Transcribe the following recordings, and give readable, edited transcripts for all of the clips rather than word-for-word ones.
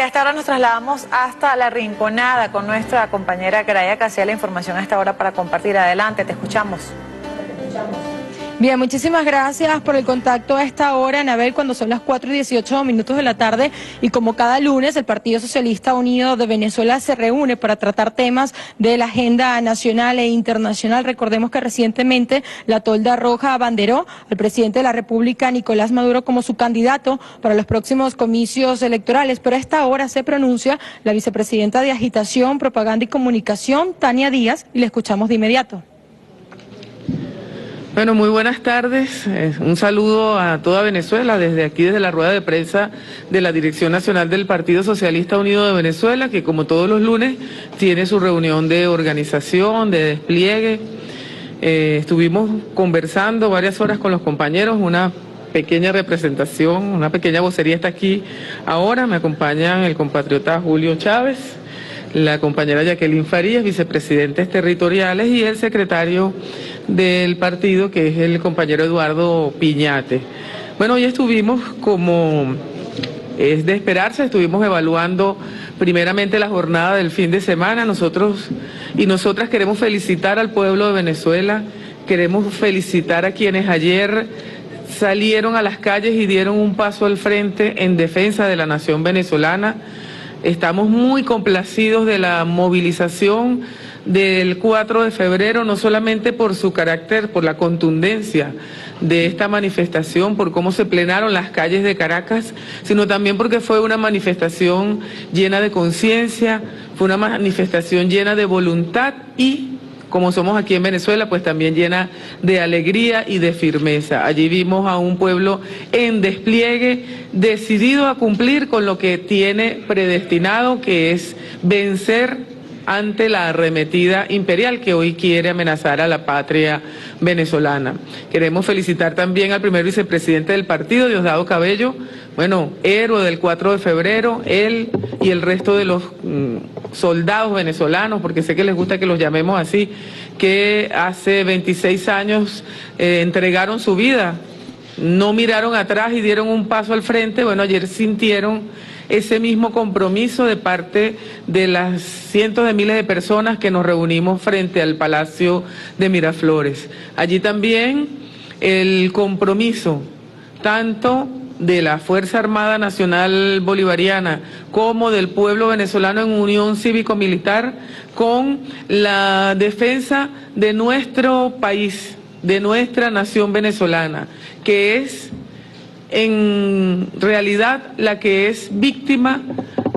A esta hora nos trasladamos hasta La Rinconada con nuestra compañera Caraya, que hacía la información a esta hora para compartir. Adelante, te escuchamos. Bien, muchísimas gracias por el contacto a esta hora, Anabel, cuando son las 4:18 de la tarde, y como cada lunes el Partido Socialista Unido de Venezuela se reúne para tratar temas de la agenda nacional e internacional. Recordemos que recientemente la Tolda Roja abanderó al presidente de la República, Nicolás Maduro, como su candidato para los próximos comicios electorales, pero a esta hora se pronuncia la vicepresidenta de Agitación, Propaganda y Comunicación, Tania Díaz, y le escuchamos de inmediato. Bueno, muy buenas tardes. Un saludo a toda Venezuela desde aquí, desde la rueda de prensa de la Dirección Nacional del Partido Socialista Unido de Venezuela, que como todos los lunes tiene su reunión de organización, de despliegue. Estuvimos conversando varias horas con los compañeros, una pequeña representación, una pequeña vocería está aquí ahora. Me acompañan el compatriota Julio Chávez, la compañera Jacqueline Farías, vicepresidentes territoriales, y el secretario del partido, que es el compañero Eduardo Piñate. Bueno, hoy estuvimos, como es de esperarse, estuvimos evaluando primeramente la jornada del fin de semana. Nosotros y nosotras queremos felicitar al pueblo de Venezuela, queremos felicitar a quienes ayer salieron a las calles y dieron un paso al frente en defensa de la nación venezolana. Estamos muy complacidos de la movilización del 4 de febrero, no solamente por su carácter, por la contundencia de esta manifestación, por cómo se plenaron las calles de Caracas, sino también porque fue una manifestación llena de conciencia, fue una manifestación llena de voluntad y, como somos aquí en Venezuela, pues también llena de alegría y de firmeza. Allí vimos a un pueblo en despliegue, decidido a cumplir con lo que tiene predestinado, que es vencer ante la arremetida imperial que hoy quiere amenazar a la patria venezolana. Queremos felicitar también al primer vicepresidente del partido, Diosdado Cabello, bueno, héroe del 4 de febrero, él y el resto de los soldados venezolanos, porque sé que les gusta que los llamemos así, que hace 26 años entregaron su vida, no miraron atrás y dieron un paso al frente. Bueno, ayer sintieron ese mismo compromiso de parte de las cientos de miles de personas que nos reunimos frente al Palacio de Miraflores. Allí también el compromiso tanto de la Fuerza Armada Nacional Bolivariana como del pueblo venezolano en unión cívico-militar con la defensa de nuestro país, de nuestra nación venezolana, que es en realidad la que es víctima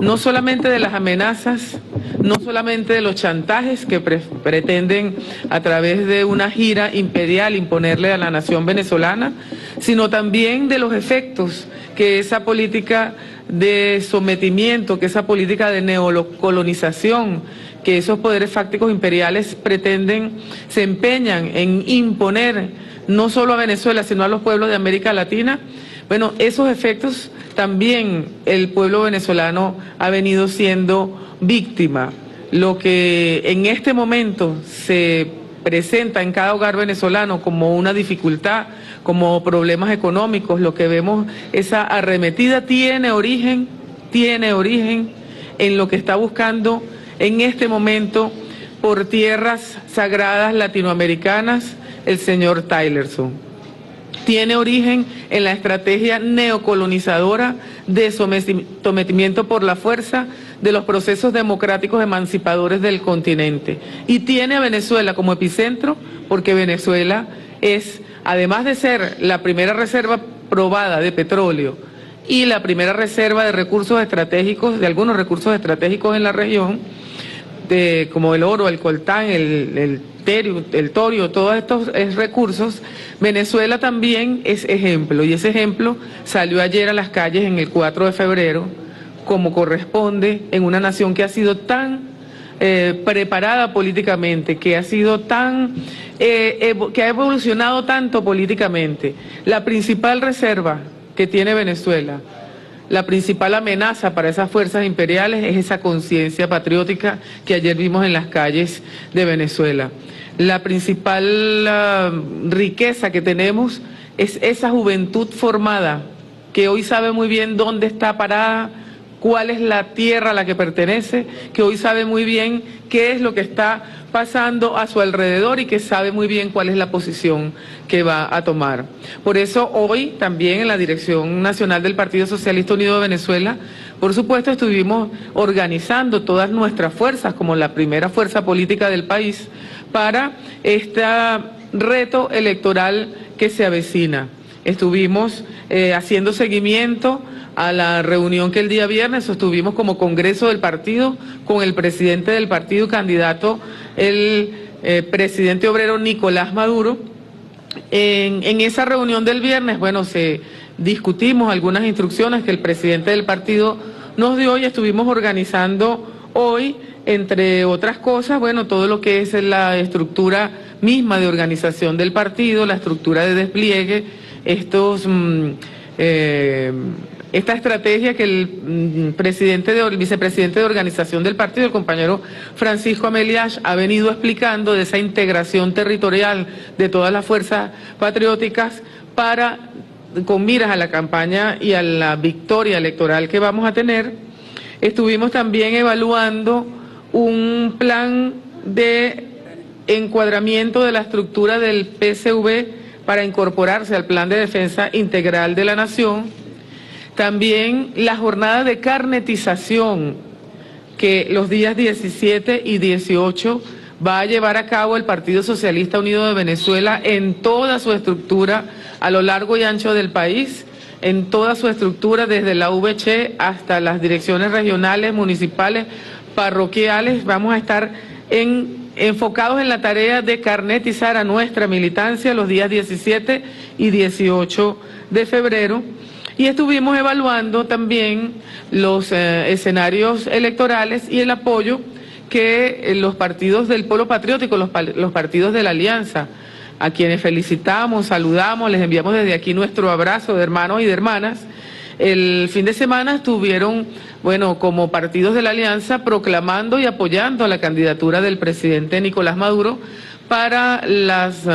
no solamente de las amenazas, no solamente de los chantajes que pretenden a través de una gira imperial imponerle a la nación venezolana, sino también de los efectos que esa política de sometimiento, que esa política de neocolonización, que esos poderes fácticos imperiales pretenden, se empeñan en imponer no solo a Venezuela, sino a los pueblos de América Latina. Bueno, esos efectos también el pueblo venezolano ha venido siendo víctima. Lo que en este momento se presenta en cada hogar venezolano como una dificultad, como problemas económicos, lo que vemos, esa arremetida tiene origen en lo que está buscando en este momento por tierras sagradas latinoamericanas el señor Tillerson. Tiene origen en la estrategia neocolonizadora de sometimiento por la fuerza de los procesos democráticos emancipadores del continente. Y tiene a Venezuela como epicentro porque Venezuela es, además de ser la primera reserva probada de petróleo y la primera reserva de recursos estratégicos, de algunos recursos estratégicos en la región, como el oro, el coltán, el torio, todos estos recursos, Venezuela también es ejemplo, y ese ejemplo salió ayer a las calles en el 4 de febrero, como corresponde en una nación que ha sido tan preparada políticamente, que ha sido tan, que ha evolucionado tanto políticamente. La principal reserva que tiene Venezuela, la principal amenaza para esas fuerzas imperiales es esa conciencia patriótica que ayer vimos en las calles de Venezuela. La principal riqueza que tenemos es esa juventud formada, que hoy sabe muy bien dónde está parada, cuál es la tierra a la que pertenece, que hoy sabe muy bien qué es lo que está pasando a su alrededor y que sabe muy bien cuál es la posición que va a tomar. Por eso hoy también en la Dirección Nacional del Partido Socialista Unido de Venezuela, por supuesto estuvimos organizando todas nuestras fuerzas como la primera fuerza política del país para este reto electoral que se avecina. Estuvimos haciendo seguimiento a la reunión que el día viernes sostuvimos como Congreso del Partido con el presidente del partido, candidato, el presidente obrero Nicolás Maduro. En esa reunión del viernes, bueno, discutimos algunas instrucciones que el presidente del partido nos dio y estuvimos organizando hoy, entre otras cosas, bueno, todo lo que es la estructura misma de organización del partido, la estructura de despliegue, esta estrategia que el vicepresidente de organización del partido, el compañero Francisco Ameliash, ha venido explicando de esa integración territorial de todas las fuerzas patrióticas con miras a la campaña y a la victoria electoral que vamos a tener. Estuvimos también evaluando un plan de encuadramiento de la estructura del PSV para incorporarse al Plan de Defensa Integral de la Nación. También la jornada de carnetización que los días 17 y 18 va a llevar a cabo el Partido Socialista Unido de Venezuela en toda su estructura a lo largo y ancho del país, en toda su estructura desde la VC hasta las direcciones regionales, municipales, parroquiales. Vamos a estar enfocados en la tarea de carnetizar a nuestra militancia los días 17 y 18 de febrero. Y estuvimos evaluando también los escenarios electorales y el apoyo que los partidos del Polo Patriótico, los partidos de la Alianza, a quienes felicitamos, saludamos, les enviamos desde aquí nuestro abrazo de hermanos y de hermanas. El fin de semana estuvieron, bueno, como partidos de la Alianza proclamando y apoyando la candidatura del presidente Nicolás Maduro para las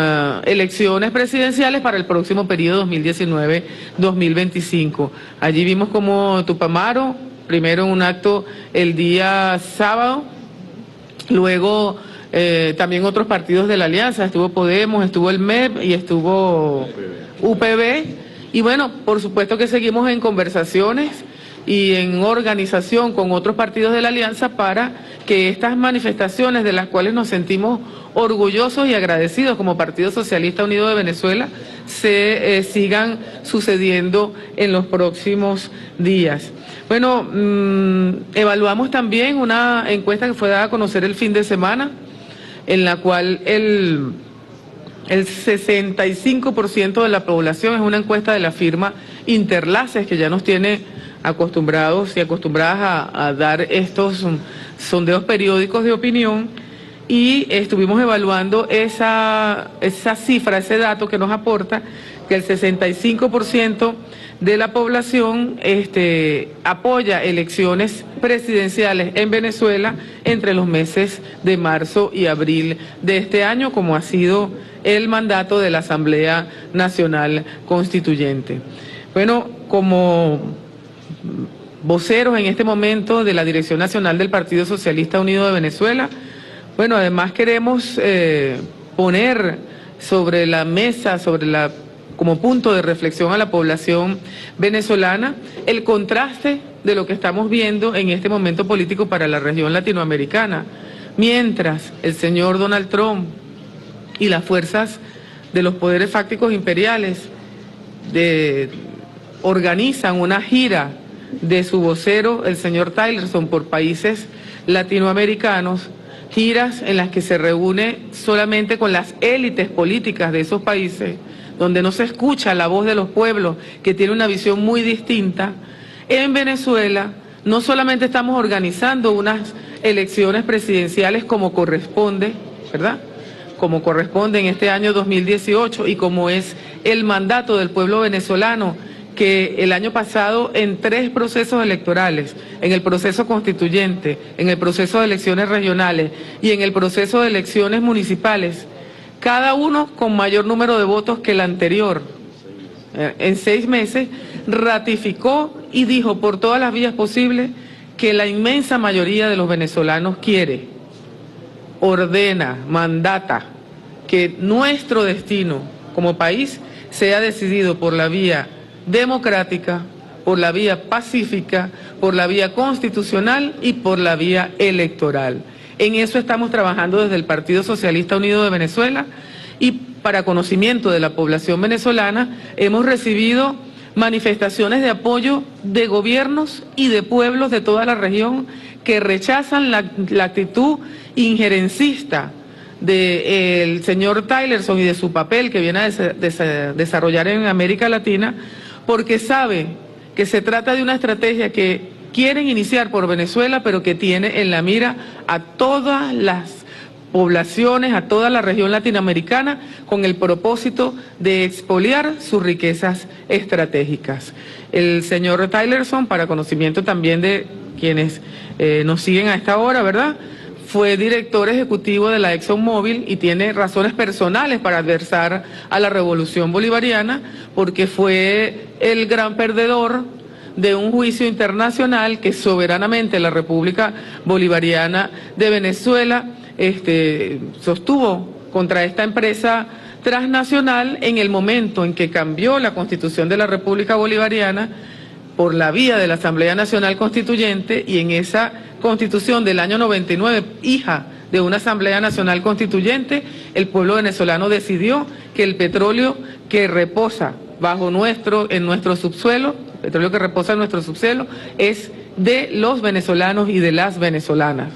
elecciones presidenciales para el próximo periodo 2019-2025. Allí vimos como Tupamaro, primero en un acto el día sábado, luego también otros partidos de la Alianza, estuvo Podemos, estuvo el MEP y estuvo UPB. Y bueno, por supuesto que seguimos en conversaciones y en organización con otros partidos de la Alianza para que estas manifestaciones de las cuales nos sentimos orgullosos y agradecidos como Partido Socialista Unido de Venezuela se sigan sucediendo en los próximos días. Bueno, evaluamos también una encuesta que fue dada a conocer el fin de semana, en la cual el 65% de la población, es una encuesta de la firma Interlaces, que ya nos tiene acostumbrados y acostumbradas a dar estos sondeos periódicos de opinión, y estuvimos evaluando esa cifra, ese dato que nos aporta que el 65% de la población apoya elecciones presidenciales en Venezuela entre los meses de marzo y abril de este año, como ha sido el mandato de la Asamblea Nacional Constituyente. Bueno, como voceros en este momento de la Dirección Nacional del Partido Socialista Unido de Venezuela, bueno, además queremos poner sobre la mesa, como punto de reflexión a la población venezolana, el contraste de lo que estamos viendo en este momento político para la región latinoamericana. Mientras el señor Donald Trump y las fuerzas de los poderes fácticos imperiales organizan una gira de su vocero, el señor Tillerson, por países latinoamericanos, giras en las que se reúne solamente con las élites políticas de esos países, donde no se escucha la voz de los pueblos, que tiene una visión muy distinta. En Venezuela no solamente estamos organizando unas elecciones presidenciales como corresponde, ¿verdad?, como corresponde en este año 2018 y como es el mandato del pueblo venezolano, que el año pasado en 3 procesos electorales, en el proceso constituyente, en el proceso de elecciones regionales y en el proceso de elecciones municipales, cada uno con mayor número de votos que el anterior, en 6 meses, ratificó y dijo por todas las vías posibles que la inmensa mayoría de los venezolanos quiere, ordena, mandata que nuestro destino como país sea decidido por la vía democrática, por la vía pacífica, por la vía constitucional y por la vía electoral. En eso estamos trabajando desde el Partido Socialista Unido de Venezuela y para conocimiento de la población venezolana hemos recibido manifestaciones de apoyo de gobiernos y de pueblos de toda la región que rechazan la actitud injerencista del señor Tillerson y de su papel que viene a desarrollar en América Latina, porque sabe que se trata de una estrategia que quieren iniciar por Venezuela, pero que tiene en la mira a todas las poblaciones, a toda la región latinoamericana, con el propósito de expoliar sus riquezas estratégicas. El señor Tillerson, para conocimiento también de quienes nos siguen a esta hora, ¿verdad?, fue director ejecutivo de la ExxonMobil y tiene razones personales para adversar a la revolución bolivariana, porque fue el gran perdedor de un juicio internacional que soberanamente la República Bolivariana de Venezuela sostuvo contra esta empresa transnacional en el momento en que cambió la Constitución de la República Bolivariana por la vía de la Asamblea Nacional Constituyente, y en esa Constitución del año 99, hija de una Asamblea Nacional Constituyente, el pueblo venezolano decidió que el petróleo que reposa en nuestro subsuelo, petróleo que reposa en nuestro subsuelo, es de los venezolanos y de las venezolanas.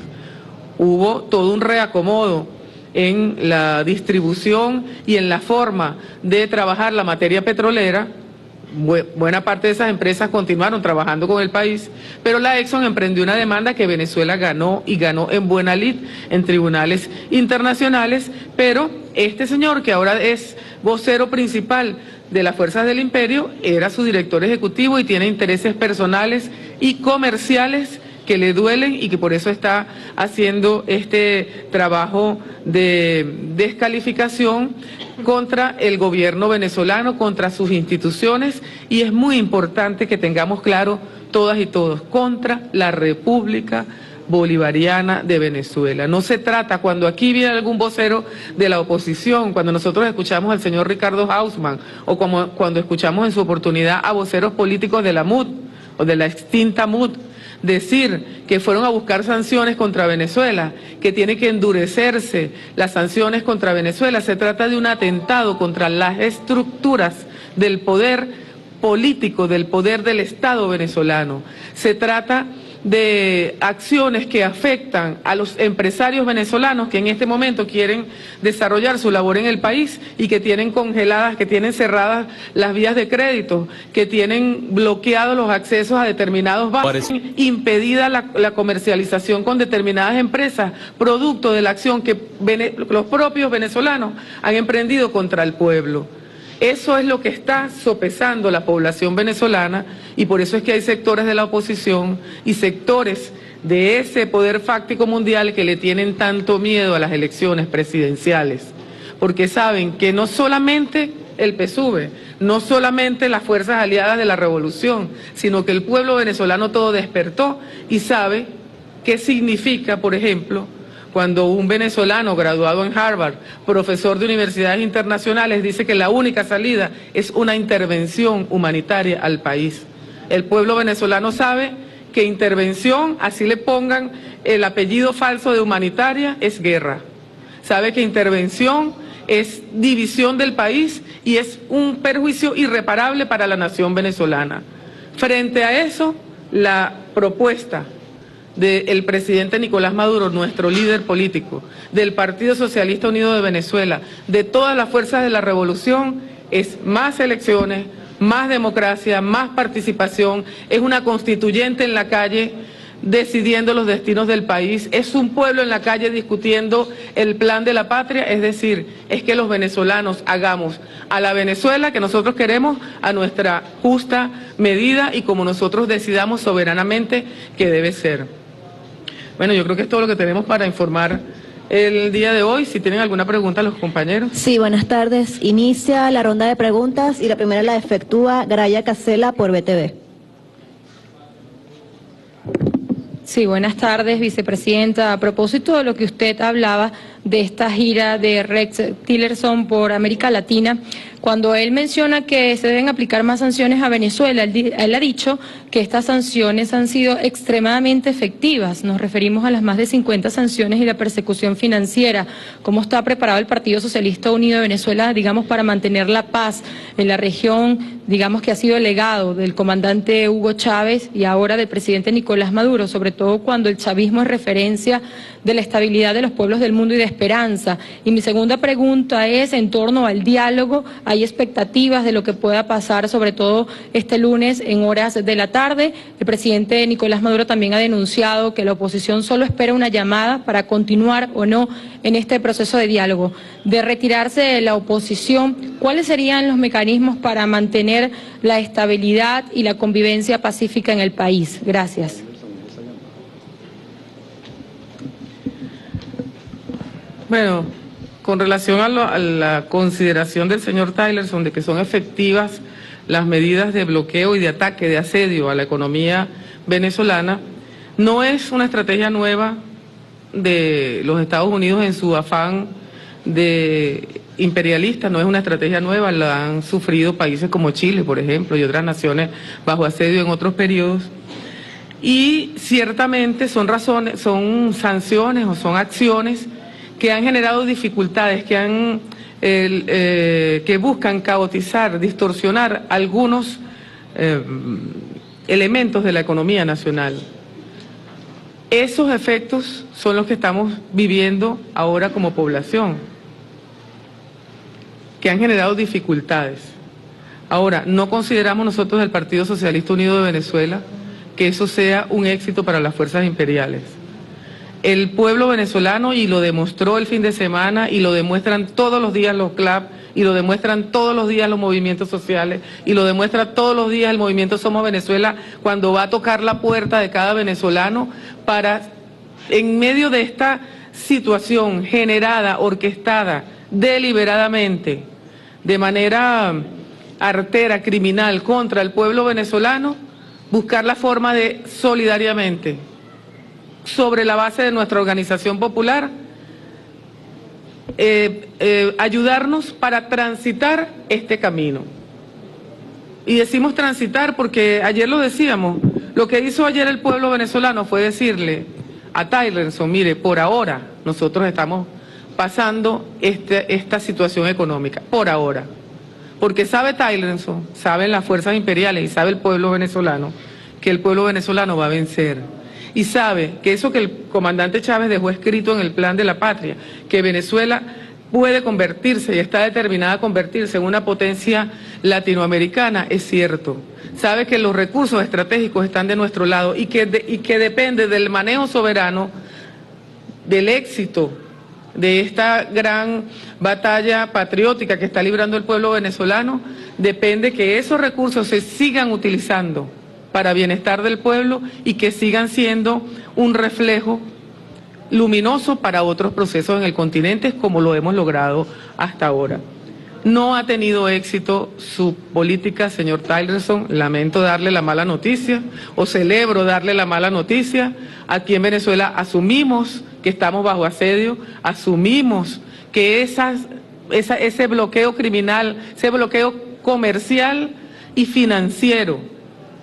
Hubo todo un reacomodo en la distribución y en la forma de trabajar la materia petrolera. Buena parte de esas empresas continuaron trabajando con el país, pero la Exxon emprendió una demanda que Venezuela ganó, y ganó en buena lid en tribunales internacionales, pero este señor, que ahora es vocero principal de las fuerzas del imperio, era su director ejecutivo y tiene intereses personales y comerciales que le duelen, y que por eso está haciendo este trabajo de descalificación contra el gobierno venezolano, contra sus instituciones, y es muy importante que tengamos claro todas y todos, contra la República Bolivariana de Venezuela. No se trata, cuando aquí viene algún vocero de la oposición, cuando nosotros escuchamos al señor Ricardo Hausmann, o cuando escuchamos en su oportunidad a voceros políticos de la MUD o de la extinta MUD, decir que fueron a buscar sanciones contra Venezuela, que tiene que endurecerse las sanciones contra Venezuela. Se trata de un atentado contra las estructuras del poder político, del poder del Estado venezolano. Se trata de acciones que afectan a los empresarios venezolanos que en este momento quieren desarrollar su labor en el país y que tienen congeladas, que tienen cerradas las vías de crédito, que tienen bloqueados los accesos a determinados bancos, impedida la comercialización con determinadas empresas, producto de la acción que los propios venezolanos han emprendido contra el pueblo. Eso es lo que está sopesando la población venezolana, y por eso es que hay sectores de la oposición y sectores de ese poder fáctico mundial que le tienen tanto miedo a las elecciones presidenciales, porque saben que no solamente el PSUV, no solamente las fuerzas aliadas de la revolución, sino que el pueblo venezolano todo despertó y sabe qué significa, por ejemplo, cuando un venezolano graduado en Harvard, profesor de universidades internacionales, dice que la única salida es una intervención humanitaria al país. El pueblo venezolano sabe que intervención, así le pongan el apellido falso de humanitaria, es guerra. Sabe que intervención es división del país y es un perjuicio irreparable para la nación venezolana. Frente a eso, la propuesta del presidente Nicolás Maduro, nuestro líder político, del Partido Socialista Unido de Venezuela, de todas las fuerzas de la revolución, es más elecciones, más democracia, más participación, es una constituyente en la calle decidiendo los destinos del país, es un pueblo en la calle discutiendo el plan de la patria, es decir, es que los venezolanos hagamos a la Venezuela que nosotros queremos a nuestra justa medida y como nosotros decidamos soberanamente que debe ser. Bueno, yo creo que es todo lo que tenemos para informar el día de hoy. Si tienen alguna pregunta los compañeros. Sí, buenas tardes. Inicia la ronda de preguntas y la primera la efectúa Gracia Casela por BTV. Sí, buenas tardes, vicepresidenta. A propósito de lo que usted hablaba de esta gira de Rex Tillerson por América Latina, cuando él menciona que se deben aplicar más sanciones a Venezuela, él ha dicho que estas sanciones han sido extremadamente efectivas. Nos referimos a las más de 50 sanciones y la persecución financiera. ¿Cómo está preparado el Partido Socialista Unido de Venezuela, digamos, para mantener la paz en la región, digamos, que ha sido el legado del comandante Hugo Chávez y ahora del presidente Nicolás Maduro, sobre todo cuando el chavismo es referencia de la estabilidad de los pueblos del mundo y de esperanza? Y mi segunda pregunta es en torno al diálogo. ¿Hay expectativas de lo que pueda pasar, sobre todo este lunes en horas de la tarde? El presidente Nicolás Maduro también ha denunciado que la oposición solo espera una llamada para continuar o no en este proceso de diálogo. De retirarse de la oposición, ¿cuáles serían los mecanismos para mantener la estabilidad y la convivencia pacífica en el país? Gracias. Bueno, con relación a la consideración del señor Tillerson de que son efectivas las medidas de bloqueo y de ataque, de asedio a la economía venezolana, no es una estrategia nueva de los Estados Unidos en su afán de imperialista, no es una estrategia nueva, la han sufrido países como Chile, por ejemplo, y otras naciones bajo asedio en otros periodos. Y ciertamente son sanciones o son acciones que han generado dificultades, que buscan caotizar, distorsionar algunos elementos de la economía nacional. Esos efectos son los que estamos viviendo ahora como población, que han generado dificultades. Ahora, no consideramos nosotros del Partido Socialista Unido de Venezuela que eso sea un éxito para las fuerzas imperiales. El pueblo venezolano, y lo demostró el fin de semana, y lo demuestran todos los días los CLAP, y lo demuestran todos los días los movimientos sociales, y lo demuestra todos los días el movimiento Somos Venezuela, cuando va a tocar la puerta de cada venezolano para, en medio de esta situación generada, orquestada, deliberadamente, de manera artera, criminal, contra el pueblo venezolano, buscar la forma de solidariamente, sobre la base de nuestra organización popular, ayudarnos para transitar este camino. Y decimos transitar porque ayer lo decíamos, lo que hizo ayer el pueblo venezolano fue decirle a Tillerson, mire, por ahora nosotros estamos pasando esta situación económica, por ahora. Porque sabe Tillerson, saben las fuerzas imperiales y sabe el pueblo venezolano, que el pueblo venezolano va a vencer. Y sabe que eso que el comandante Chávez dejó escrito en el Plan de la Patria, que Venezuela puede convertirse y está determinada a convertirse en una potencia latinoamericana, es cierto. Sabe que los recursos estratégicos están de nuestro lado y que depende del manejo soberano, del éxito de esta gran batalla patriótica que está librando el pueblo venezolano, depende que esos recursos se sigan utilizando para bienestar del pueblo y que sigan siendo un reflejo luminoso para otros procesos en el continente, como lo hemos logrado hasta ahora. No ha tenido éxito su política, señor Tillerson, lamento darle la mala noticia, o celebro darle la mala noticia. Aquí en Venezuela asumimos que estamos bajo asedio, asumimos que ese bloqueo criminal, ese bloqueo comercial y financiero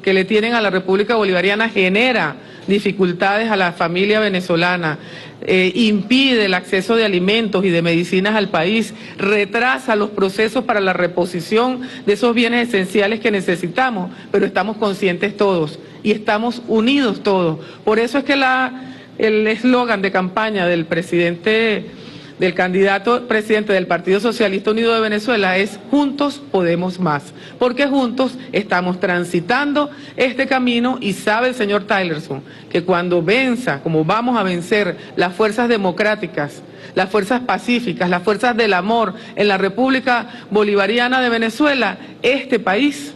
que le tienen a la República Bolivariana genera dificultades a la familia venezolana, impide el acceso de alimentos y de medicinas al país, retrasa los procesos para la reposición de esos bienes esenciales que necesitamos, pero estamos conscientes todos y estamos unidos todos. Por eso es que el eslogan de campaña del candidato presidente del Partido Socialista Unido de Venezuela es "Juntos podemos más", porque juntos estamos transitando este camino y sabe el señor Tillerson que cuando venza, como vamos a vencer las fuerzas democráticas, las fuerzas pacíficas, las fuerzas del amor en la República Bolivariana de Venezuela, este país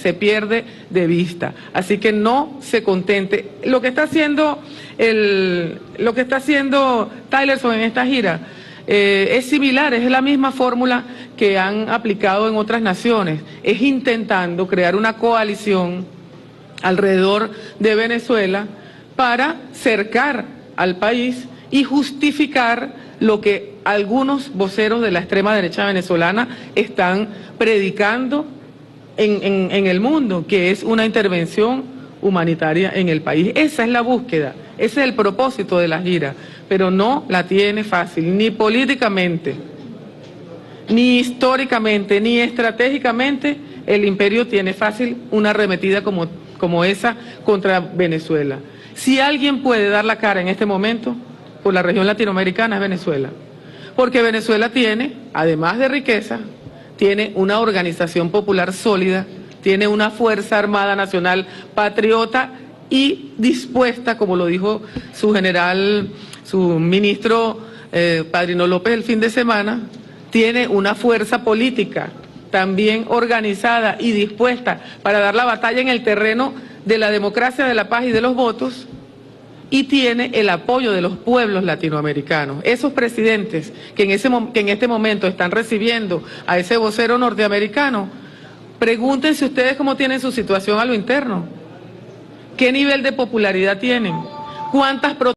se pierde de vista. Así que no se contente. Lo que está haciendo Tillerson en esta gira es similar, es la misma fórmula que han aplicado en otras naciones. Es intentando crear una coalición alrededor de Venezuela para cercar al país y justificar lo que algunos voceros de la extrema derecha venezolana están predicando en el mundo, que es una intervención humanitaria en el país. Esa es la búsqueda, ese es el propósito de la gira, pero no la tiene fácil, ni políticamente, ni históricamente, ni estratégicamente. El imperio tiene fácil una arremetida como esa contra Venezuela. Si alguien puede dar la cara en este momento por la región latinoamericana es Venezuela, porque Venezuela tiene, además de riqueza, tiene una organización popular sólida, tiene una Fuerza Armada Nacional patriota y dispuesta, como lo dijo su general, su ministro Padrino López el fin de semana, tiene una fuerza política también organizada y dispuesta para dar la batalla en el terreno de la democracia, de la paz y de los votos, y tiene el apoyo de los pueblos latinoamericanos. Esos presidentes que en este momento están recibiendo a ese vocero norteamericano, pregúntense ustedes cómo tienen su situación a lo interno, qué nivel de popularidad tienen, cuántas protestas